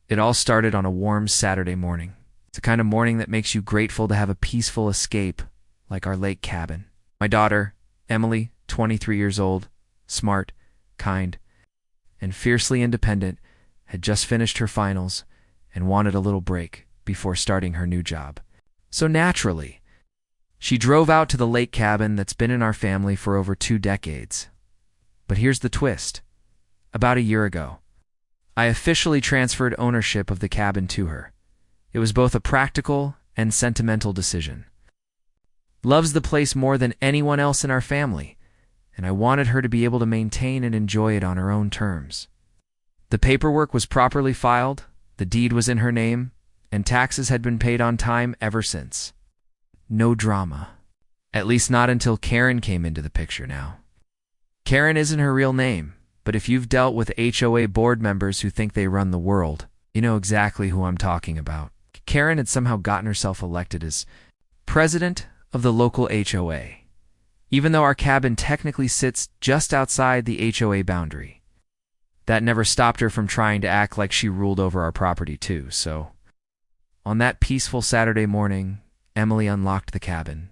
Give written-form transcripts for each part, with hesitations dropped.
It all started on a warm Saturday morning. It's the kind of morning that makes you grateful to have a peaceful escape, like our lake cabin. My daughter, Emily, 23 years old, smart, kind, and fiercely independent, had just finished her finals and wanted a little break before starting her new job. So naturally, she drove out to the lake cabin that's been in our family for over 2 decades. But here's the twist. About a year ago, I officially transferred ownership of the cabin to her. It was both a practical and sentimental decision. Loves the place more than anyone else in our family, and I wanted her to be able to maintain and enjoy it on her own terms. The paperwork was properly filed, the deed was in her name, and taxes had been paid on time ever since. No drama. At least not until Karen came into the picture now. Karen isn't her real name, but if you've dealt with HOA board members who think they run the world, you know exactly who I'm talking about. Karen had somehow gotten herself elected as president of the local HOA, even though our cabin technically sits just outside the HOA boundary. That never stopped her from trying to act like she ruled over our property too, so on that peaceful Saturday morning, Emily unlocked the cabin,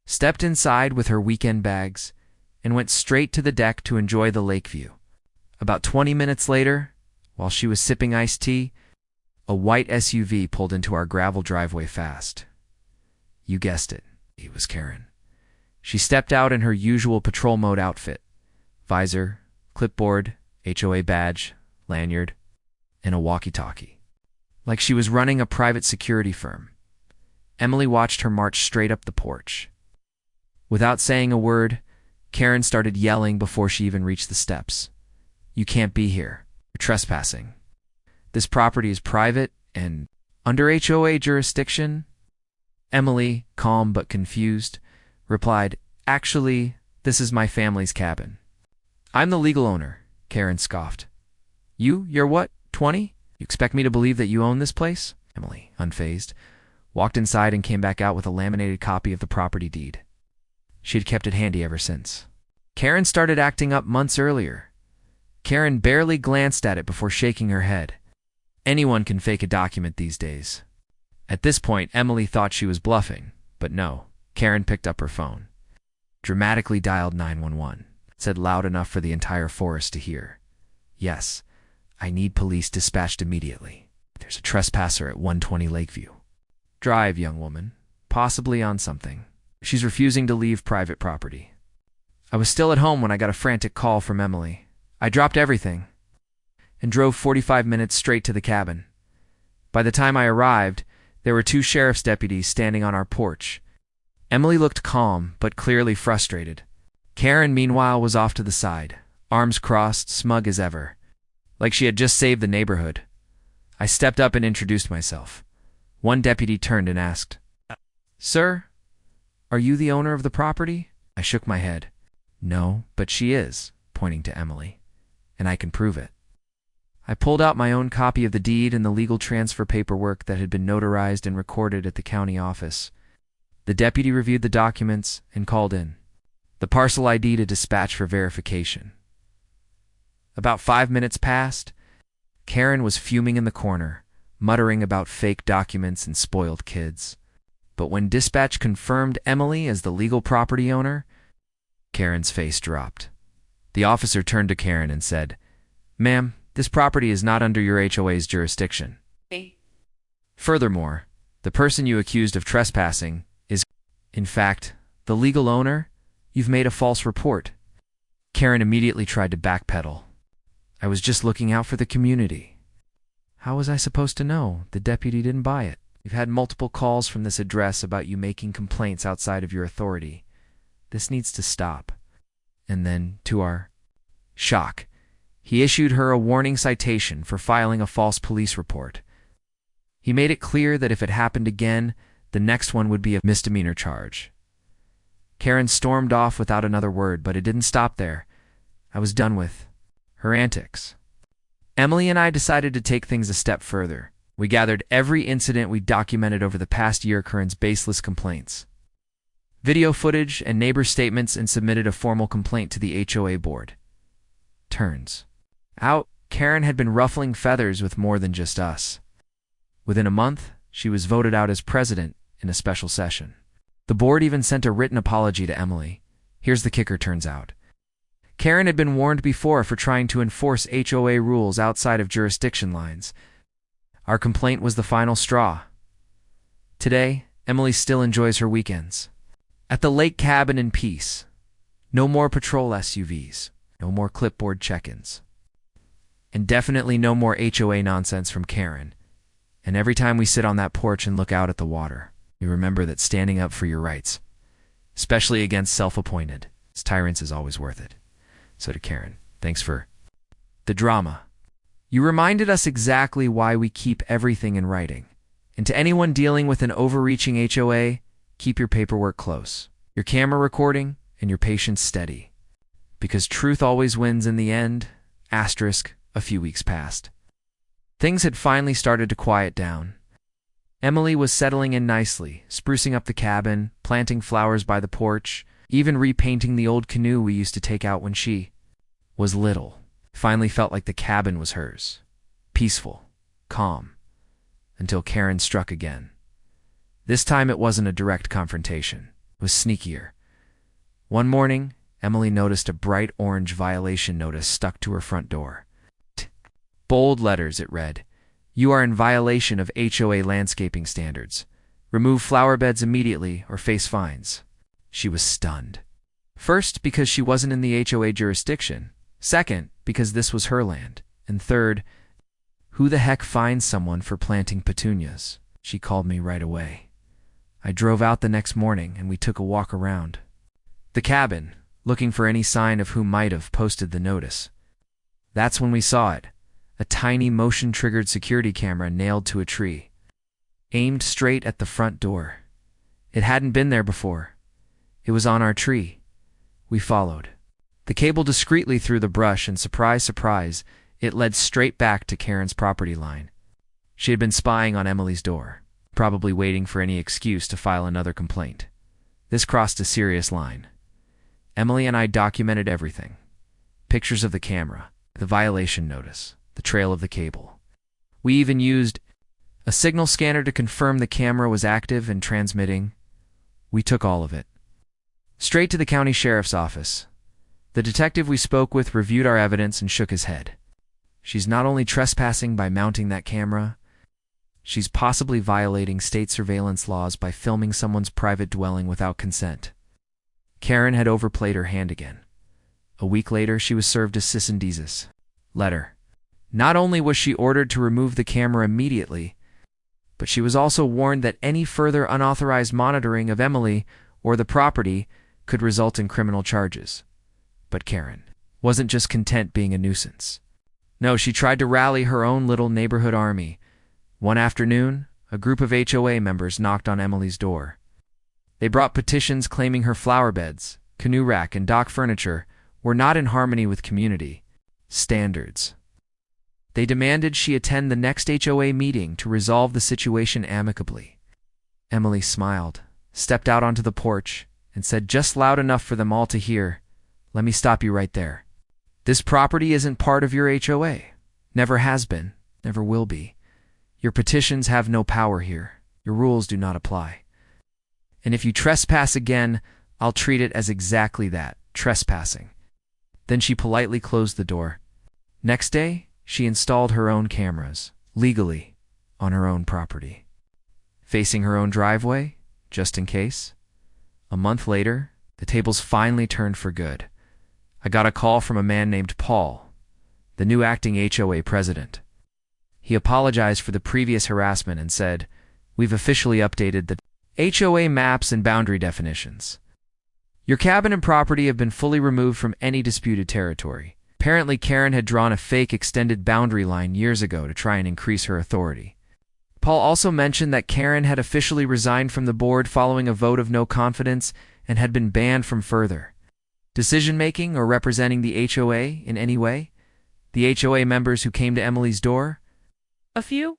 stepped inside with her weekend bags, and went straight to the deck to enjoy the lake view. About 20 minutes later, while she was sipping iced tea, a white SUV pulled into our gravel driveway fast. You guessed it, it was Karen. She stepped out in her usual patrol mode outfit: visor, clipboard, HOA badge, lanyard, and a walkie-talkie. Like she was running a private security firm. Emily watched her march straight up the porch. Without saying a word, Karen started yelling before she even reached the steps. You can't be here. You're trespassing. This property is private and under HOA jurisdiction. Emily, calm but confused, replied, Actually, this is my family's cabin. I'm the legal owner, Karen scoffed. You're what, 20? You expect me to believe that you own this place? Emily, unfazed, walked inside and came back out with a laminated copy of the property deed. She had kept it handy ever since. Karen started acting up months earlier. Karen barely glanced at it before shaking her head. Anyone can fake a document these days. At this point, Emily thought she was bluffing, but no. Karen picked up her phone, dramatically dialed 911, said loud enough for the entire forest to hear. Yes, I need police dispatched immediately. There's a trespasser at 120 Lakeview. Drive, young woman, possibly on something. She's refusing to leave private property. I was still at home when I got a frantic call from Emily. I dropped everything and drove 45 minutes straight to the cabin. By the time I arrived, there were 2 sheriff's deputies standing on our porch. Emily looked calm, but clearly frustrated. Karen, meanwhile, was off to the side, arms crossed, smug as ever, like she had just saved the neighborhood. I stepped up and introduced myself. One deputy turned and asked, Sir, are you the owner of the property? I shook my head. No, but she is, pointing to Emily, and I can prove it. I pulled out my own copy of the deed and the legal transfer paperwork that had been notarized and recorded at the county office. The deputy reviewed the documents and called in the parcel ID to dispatch for verification. About 5 minutes passed. Karen was fuming in the corner, muttering about fake documents and spoiled kids. But when dispatch confirmed Emily as the legal property owner, Karen's face dropped. The officer turned to Karen and said, Ma'am, this property is not under your HOA's jurisdiction. Furthermore, the person you accused of trespassing is, in fact, the legal owner. You've made a false report. Karen immediately tried to backpedal. I was just looking out for the community. How was I supposed to know? The deputy didn't buy it. We've had multiple calls from this address about you making complaints outside of your authority. This needs to stop. And then, to our shock, he issued her a warning citation for filing a false police report. He made it clear that if it happened again, the next one would be a misdemeanor charge. Karen stormed off without another word, but it didn't stop there. I was done with her antics. Emily and I decided to take things a step further. We gathered every incident we documented over the past year Karen's baseless complaints, video footage and neighbor statements, and submitted a formal complaint to the HOA board. Turns out, Karen had been ruffling feathers with more than just us. Within a month, she was voted out as president in a special session. The board even sent a written apology to Emily. Here's the kicker, turns out. Karen had been warned before for trying to enforce HOA rules outside of jurisdiction lines. Our complaint was the final straw. Today, Emily still enjoys her weekends at the lake cabin in peace. No more patrol SUVs, no more clipboard check-ins, and definitely no more HOA nonsense from Karen. And every time we sit on that porch and look out at the water, we remember that standing up for your rights, especially against self-appointed tyrants, is always worth it. So to Karen, thanks for the drama. You reminded us exactly why we keep everything in writing. And to anyone dealing with an overreaching HOA, keep your paperwork close, your camera recording, and your patience steady. Because truth always wins in the end. Asterisk, a few weeks passed. Things had finally started to quiet down. Emily was settling in nicely, sprucing up the cabin, planting flowers by the porch, even repainting the old canoe we used to take out when she was little. Finally felt like the cabin was hers. Peaceful, calm, until Karen struck again. This time it wasn't a direct confrontation. It was sneakier. One morning, Emily noticed a bright orange violation notice stuck to her front door. Bold letters it read, "You are in violation of HOA landscaping standards. Remove flower beds immediately or face fines." She was stunned. First, because she wasn't in the HOA jurisdiction. Second, because this was her land. And third, who the heck finds someone for planting petunias? She called me right away. I drove out the next morning and we took a walk around the cabin, looking for any sign of who might have posted the notice. That's when we saw it. A tiny motion-triggered security camera nailed to a tree, aimed straight at the front door. It hadn't been there before. It was on our tree. We followed the cable discreetly through the brush, and surprise, surprise, it led straight back to Karen's property line. She had been spying on Emily's door, probably waiting for any excuse to file another complaint. This crossed a serious line. Emily and I documented everything. Pictures of the camera, the violation notice, the trail of the cable. We even used a signal scanner to confirm the camera was active and transmitting. We took all of it straight to the county sheriff's office. The detective we spoke with reviewed our evidence and shook his head. She's not only trespassing by mounting that camera, she's possibly violating state surveillance laws by filming someone's private dwelling without consent. Karen had overplayed her hand again. A week later, she was served a cease and desist letter. Not only was she ordered to remove the camera immediately, but she was also warned that any further unauthorized monitoring of Emily or the property could result in criminal charges. But Karen wasn't just content being a nuisance. No, she tried to rally her own little neighborhood army. One afternoon, a group of HOA members knocked on Emily's door. They brought petitions claiming her flower beds, canoe rack, and dock furniture were not in harmony with community standards. They demanded she attend the next HOA meeting to resolve the situation amicably. Emily smiled, stepped out onto the porch, and said just loud enough for them all to hear, "Let me stop you right there. This property isn't part of your HOA. Never has been, never will be. Your petitions have no power here. Your rules do not apply. And if you trespass again, I'll treat it as exactly that, trespassing." Then she politely closed the door. Next day, she installed her own cameras, legally, on her own property, facing her own driveway, just in case. A month later, the tables finally turned for good. I got a call from a man named Paul, the new acting HOA president. He apologized for the previous harassment and said, "We've officially updated the HOA maps and boundary definitions. Your cabin and property have been fully removed from any disputed territory." Apparently, Karen had drawn a fake extended boundary line years ago to try and increase her authority. Paul also mentioned that Karen had officially resigned from the board following a vote of no confidence and had been banned from further decision-making or representing the HOA in any way. The HOA members who came to Emily's door, a few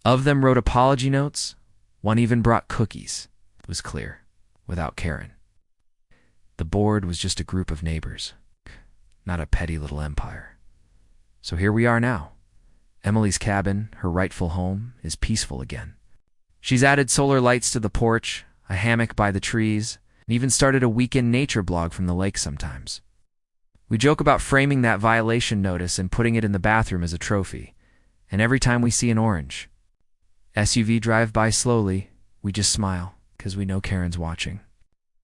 of them wrote apology notes. One even brought cookies. It was clear, without Karen, the board was just a group of neighbors, not a petty little empire. So here we are now, Emily's cabin, her rightful home, is peaceful again. She's added solar lights to the porch, a hammock by the trees, and even started a weekend nature blog from the lake sometimes. We joke about framing that violation notice and putting it in the bathroom as a trophy. And every time we see an orange SUV drive by slowly, we just smile, because we know Karen's watching.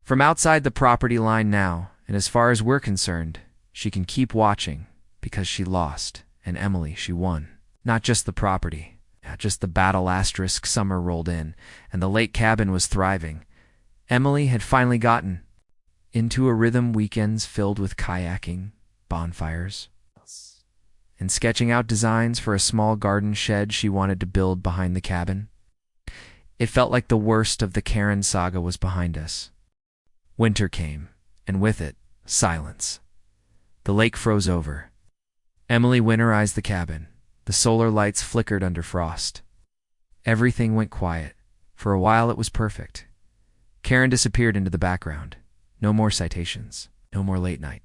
From outside the property line now, and as far as we're concerned, she can keep watching, because she lost, and Emily, she won. Not just the property, just the battle. Summer rolled in, and the lake cabin was thriving. Emily had finally gotten into a rhythm, weekends filled with kayaking, bonfires, and sketching out designs for a small garden shed she wanted to build behind the cabin. It felt like the worst of the Karen saga was behind us. Winter came, and with it, silence. The lake froze over. Emily winterized the cabin. The solar lights flickered under frost. Everything went quiet. For a while it was perfect. Karen disappeared into the background. No more citations. No more late night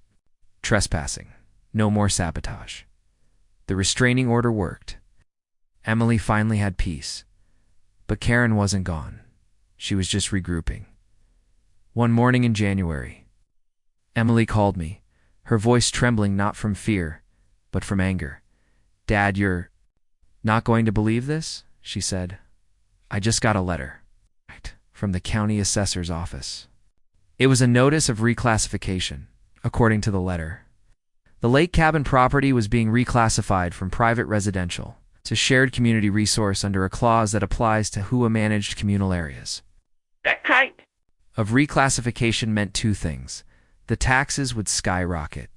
trespassing. No more sabotage. The restraining order worked. Emily finally had peace. But Karen wasn't gone. She was just regrouping. One morning in January, Emily called me, her voice trembling not from fear, but from anger. "Dad, you're not going to believe this," she said. "I just got a letter from the county assessor's office." It was a notice of reclassification, according to the letter. The lake cabin property was being reclassified from private residential to shared community resource under a clause that applies to HOA-managed communal areas. That kind Of reclassification meant two things. The taxes would skyrocket.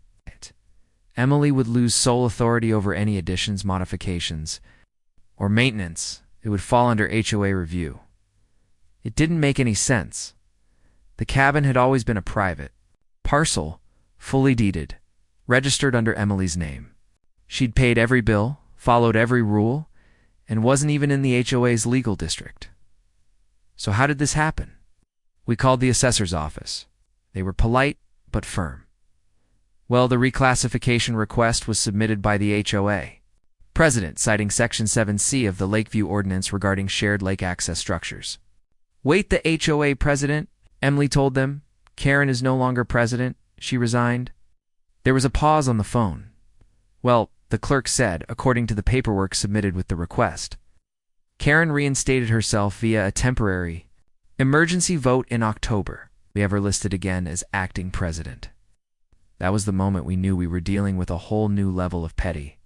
Emily would lose sole authority over any additions, modifications, or maintenance. It would fall under HOA review. It didn't make any sense. The cabin had always been a private parcel, fully deeded, registered under Emily's name. She'd paid every bill, followed every rule, and wasn't even in the HOA's legal district. So how did this happen? We called the assessor's office. They were polite, but firm. Well, the reclassification request was submitted by the HOA president, citing Section 7C of the Lakeview Ordinance regarding shared lake access structures. "Wait, the HOA president," Emily told them. "Karen is no longer president. She resigned." There was a pause on the phone. "Well," the clerk said, according to the paperwork submitted with the request, "Karen reinstated herself via a temporary emergency vote in October. We have her listed again as acting president." That was the moment we knew we were dealing with a whole new level of petty.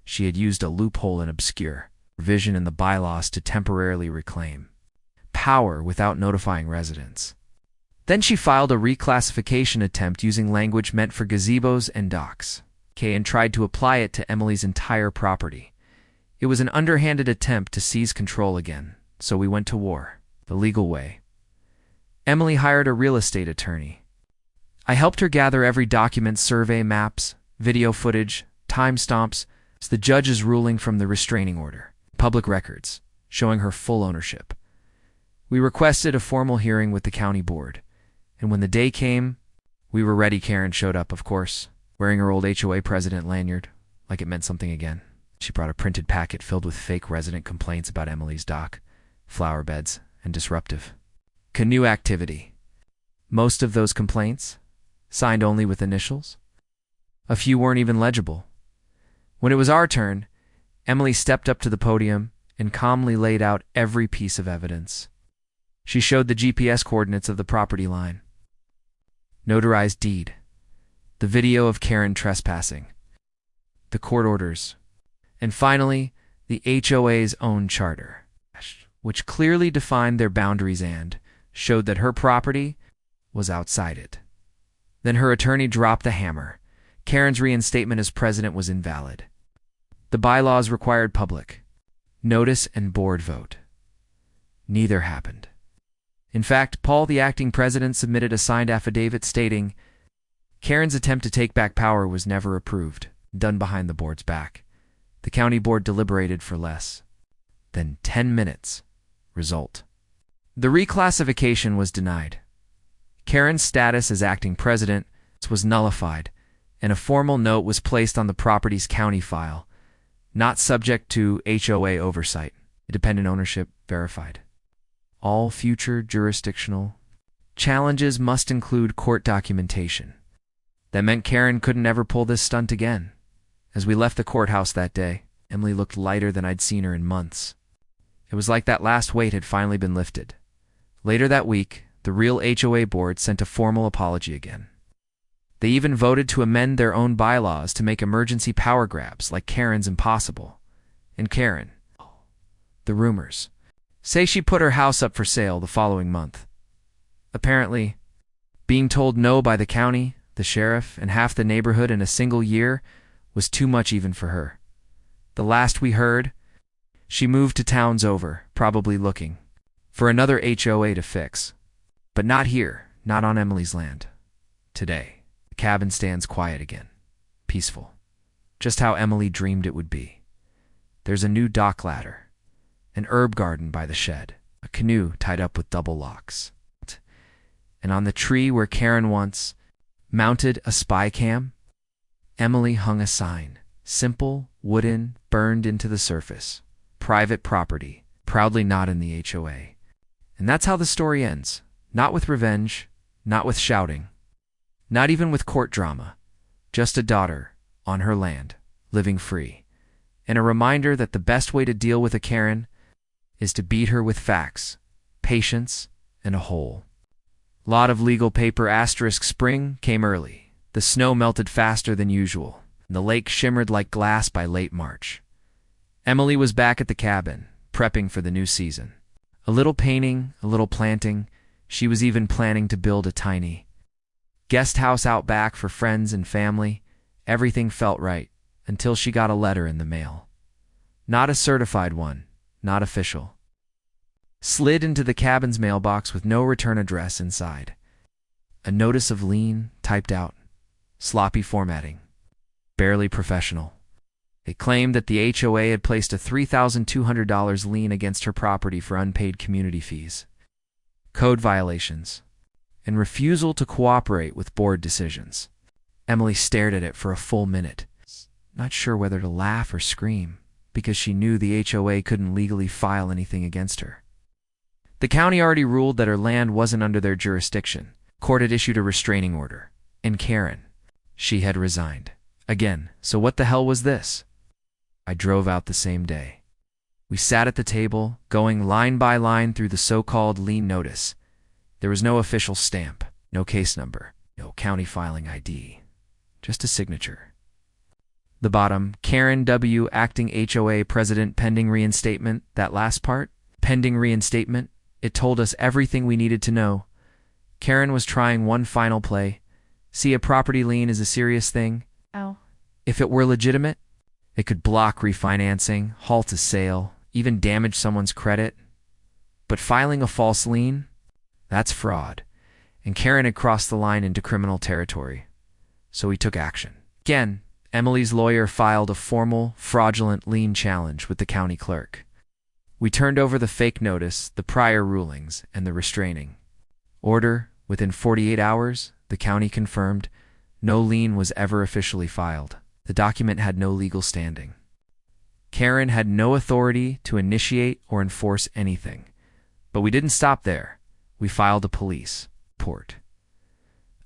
She had used a loophole in obscure provision in the bylaws to temporarily reclaim power without notifying residents. Then she filed a reclassification attempt using language meant for gazebos and docks, and tried to apply it to Emily's entire property. It was an underhanded attempt to seize control again, so we went to war, the legal way. Emily hired a real estate attorney. I helped her gather every document, survey, maps, video footage, timestamps, the judge's ruling from the restraining order, public records, showing her full ownership. We requested a formal hearing with the county board, and when the day came, we were ready. Karen showed up, of course, wearing her old HOA president lanyard, like it meant something again. She brought a printed packet filled with fake resident complaints about Emily's dock, flower beds, and disruptive canoe activity. Most of those complaints signed only with initials. A few weren't even legible. When it was our turn, Emily stepped up to the podium and calmly laid out every piece of evidence. She showed the GPS coordinates of the property line, notarized deed, the video of Karen trespassing, the court orders, and finally, the HOA's own charter, which clearly defined their boundaries and showed that her property was outside it. Then her attorney dropped the hammer. Karen's reinstatement as president was invalid. The bylaws required public notice and board vote. Neither happened. In fact, Paul, the acting president, submitted a signed affidavit stating Karen's attempt to take back power was never approved, done behind the board's back. The county board deliberated for less than 10 minutes. Result: the reclassification was denied. Karen's status as acting president was nullified, and a formal note was placed on the property's county file, not subject to HOA oversight, independent ownership verified. All future jurisdictional challenges must include court documentation. That meant Karen couldn't ever pull this stunt again. As we left the courthouse that day, Emily looked lighter than I'd seen her in months. It was like that last weight had finally been lifted. Later that week, the real HOA board sent a formal apology again. They even voted to amend their own bylaws to make emergency power grabs like Karen's impossible. And Karen, the rumors, say she put her house up for sale the following month. Apparently, being told no by the county, the sheriff, and half the neighborhood in a single year was too much even for her. The last we heard, she moved to towns over, probably looking for another HOA to fix. But not here, not on Emily's land. Today, the cabin stands quiet again, peaceful, just how Emily dreamed it would be. There's a new dock ladder, an herb garden by the shed, a canoe tied up with double locks. And on the tree where Karen once mounted a spy cam, Emily hung a sign, simple, wooden, burned into the surface. Private property, proudly not in the HOA. And that's how the story ends. Not with revenge, not with shouting, not even with court drama. Just a daughter, on her land, living free. And a reminder that the best way to deal with a Karen is to beat her with facts, patience, and a hole. Lot of legal paper. Spring came early. The snow melted faster than usual, and the lake shimmered like glass by late March. Emily was back at the cabin, prepping for the new season. A little painting, a little planting. She was even planning to build a tiny guest house out back for friends and family. Everything felt right, until she got a letter in the mail. Not a certified one, not official. Slid into the cabin's mailbox with no return address inside. A notice of lien typed out. Sloppy formatting. Barely professional. It claimed that the HOA had placed a $3,200 lien against her property for unpaid community fees, code violations, and refusal to cooperate with board decisions. Emily stared at it for a full minute, not sure whether to laugh or scream, because she knew the HOA couldn't legally file anything against her. The county already ruled that her land wasn't under their jurisdiction. Court had issued a restraining order. And Karen, she had resigned. Again, so what the hell was this? I drove out the same day. We sat at the table, going line by line through the so-called lien notice. There was no official stamp, no case number, no county filing ID, just a signature. The bottom, Karen W., acting HOA president pending reinstatement. That last part, pending reinstatement, it told us everything we needed to know. Karen was trying one final play. See, a property lien is a serious thing. Oh. If it were legitimate, it could block refinancing, halt a sale, even damage someone's credit. But filing a false lien? That's fraud. And Karen had crossed the line into criminal territory. So we took action. Again, Emily's lawyer filed a formal, fraudulent lien challenge with the county clerk. We turned over the fake notice, the prior rulings, and the restraining order. Within 48 hours, the county confirmed no lien was ever officially filed. The document had no legal standing. Karen had no authority to initiate or enforce anything. But we didn't stop there. We filed a police report.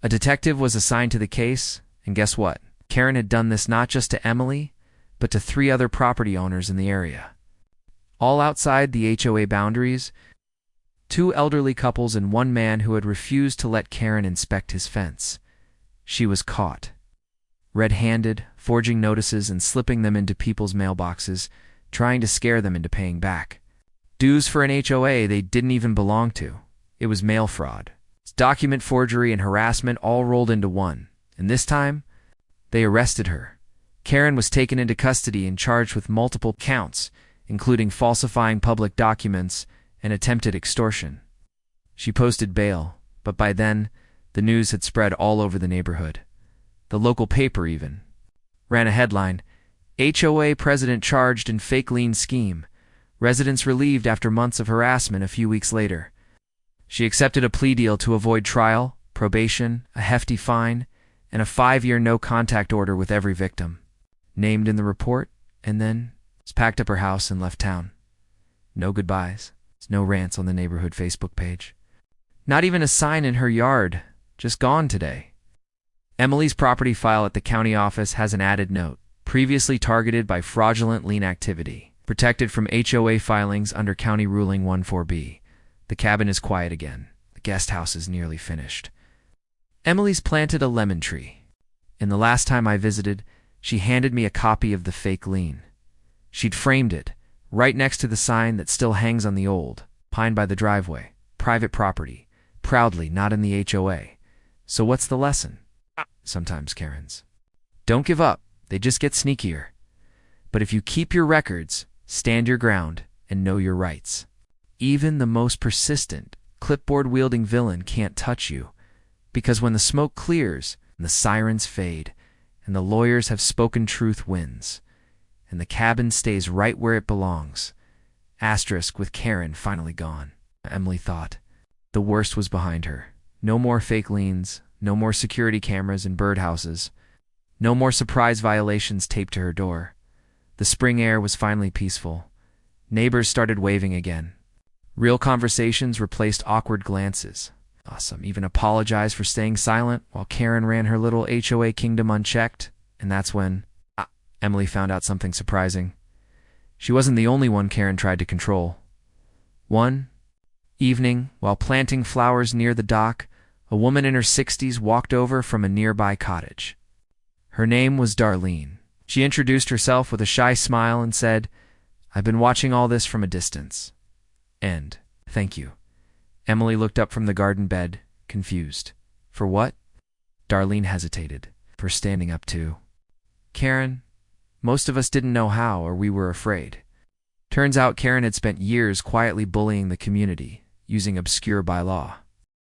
A detective was assigned to the case, and guess what? Karen had done this not just to Emily, but to 3 other property owners in the area. All outside the HOA boundaries, 2 elderly couples and 1 man who had refused to let Karen inspect his fence. She was caught, red-handed, forging notices and slipping them into people's mailboxes, trying to scare them into paying back dues for an HOA they didn't even belong to. It was mail fraud. It's document forgery and harassment all rolled into one. And this time, they arrested her. Karen was taken into custody and charged with multiple counts, including falsifying public documents and attempted extortion. She posted bail, but by then, the news had spread all over the neighborhood. The local paper even ran a headline, HOA president charged in fake lien scheme. Residents relieved after months of harassment a few weeks later. She accepted a plea deal to avoid trial, probation, a hefty fine, and a 5-year no-contact order with every victim named in the report, and then Just packed up her house and left town. No goodbyes. No rants on the neighborhood Facebook page. Not even a sign in her yard. Just gone today. Emily's property file at the county office has an added note. Previously targeted by fraudulent lien activity. Protected from HOA filings under County Ruling 14B. The cabin is quiet again. The guest house is nearly finished. Emily's planted a lemon tree. And the last time I visited, she handed me a copy of the fake lien. She'd framed it, right next to the sign that still hangs on the old, pine by the driveway, private property, proudly not in the HOA. So what's the lesson? Sometimes Karens. Don't give up, they just get sneakier. But if you keep your records, stand your ground, and know your rights. Even the most persistent, clipboard-wielding villain can't touch you, because when the smoke clears, and the sirens fade, and the lawyers have spoken, truth wins, and the cabin stays right where it belongs. Asterisk with Karen finally gone. Emily thought. The worst was behind her. No more fake liens, no more security cameras and birdhouses, no more surprise violations taped to her door. The spring air was finally peaceful. Neighbors started waving again. Real conversations replaced awkward glances. Some even apologized for staying silent while Karen ran her little HOA kingdom unchecked, and that's when Emily found out something surprising. She wasn't the only one Karen tried to control. One evening, while planting flowers near the dock, a woman in her 60s walked over from a nearby cottage. Her name was Darlene. She introduced herself with a shy smile and said, "I've been watching all this from a distance. And thank you." Emily looked up from the garden bed, confused. For what? Darlene hesitated. For standing up to Karen. Most of us didn't know how, or we were afraid. Turns out Karen had spent years quietly bullying the community, using obscure bylaw.